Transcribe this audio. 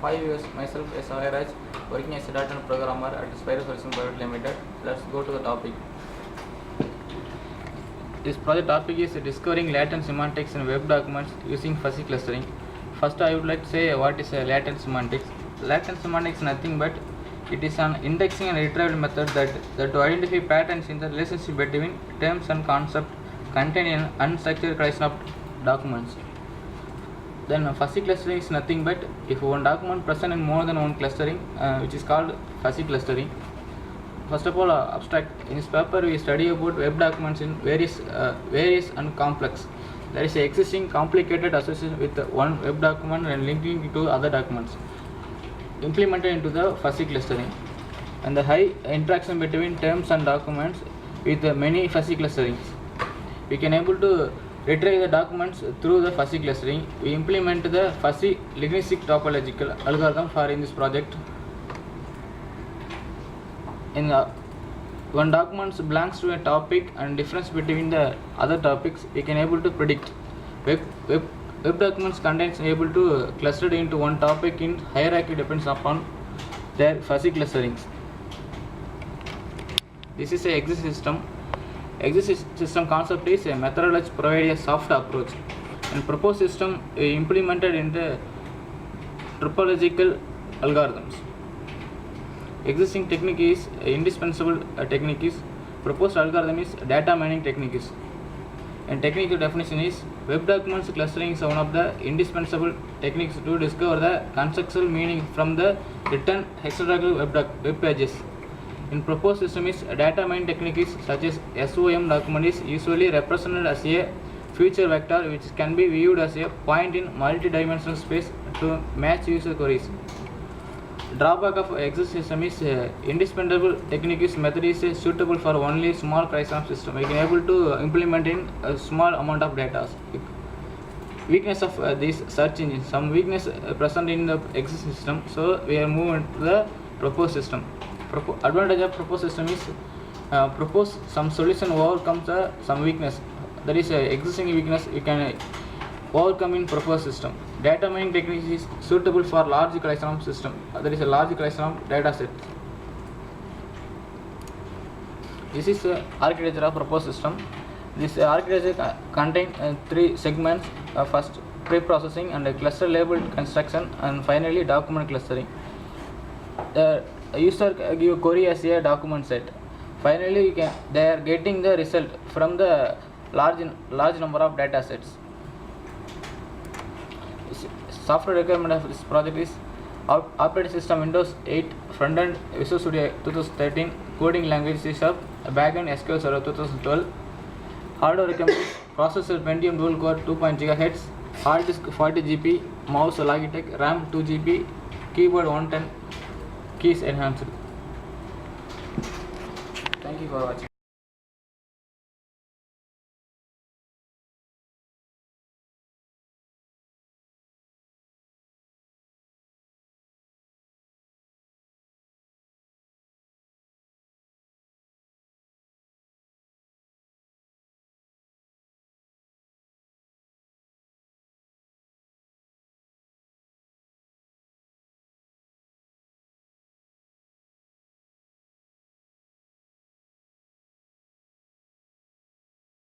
5 years. Myself, S. Raj, working as a data programmer at Spiro Solutions Private Limited. Let's go to the topic. This project topic is discovering latent semantics in web documents using fuzzy clustering. First, I would like to say what is latent semantics. Latent semantics is nothing but it is an indexing and retrieval method that to identify patterns in the relationship between terms and concepts contained in unstructured collection of documents. Then fuzzy clustering is nothing but if one document present in more than one clustering, which is called fuzzy clustering. First of all, abstract. In this paper, we study about web documents in various and complex. There is an existing complicated association with one web document and linking it to other documents, implemented into the fuzzy clustering, and the high interaction between terms and documents with many fuzzy clusterings. We can able to retrieve the documents through the fuzzy clustering. We implement the fuzzy linguistic topological algorithm for in this project. In one document belongs to a topic and difference between the other topics, we can able to predict. Web documents contains able to clustered into one topic in hierarchy depends upon their fuzzy clusterings. This is a exit system. Exit system concept is a methodology provide a soft approach, and proposed system implemented in the topological algorithms. Existing technique is indispensable technique is proposed algorithm is data mining technique is. And technical definition is web documents clustering is one of the indispensable techniques to discover the conceptual meaning from the written hexagonal web pages. In proposed system is data mining techniques such as SOM document is usually represented as a feature vector which can be viewed as a point in multi-dimensional space to match user queries. Drawback of exit system is indispensable technique is method is suitable for only small collection system. We can able to implement in a small amount of data. Weakness of this search engine. Some weakness present in the exit system. So we are moving to the proposed system. Advantage of proposed system is propose some solution overcomes some weakness. That is existing weakness you can overcome in proposed system. Data mining technique is suitable for large collection of system. There is a large collection of data set. This is architecture of proposed system. This architecture contains 3 segments. First, pre-processing and cluster labeled construction, and finally document clustering. The user give a query as a document set. Finally, they are getting the result from the large number of data sets. Software requirement of this project is operating system Windows 8, front-end Visual Studio 2013, coding language C#, backend SQL Server 2012. Hardware requirement is processor Pentium dual core 2.0 GHz, hard disk 40 GB, mouse Logitech, RAM 2 GB, keyboard 110, keys enhanced. Thank you for watching.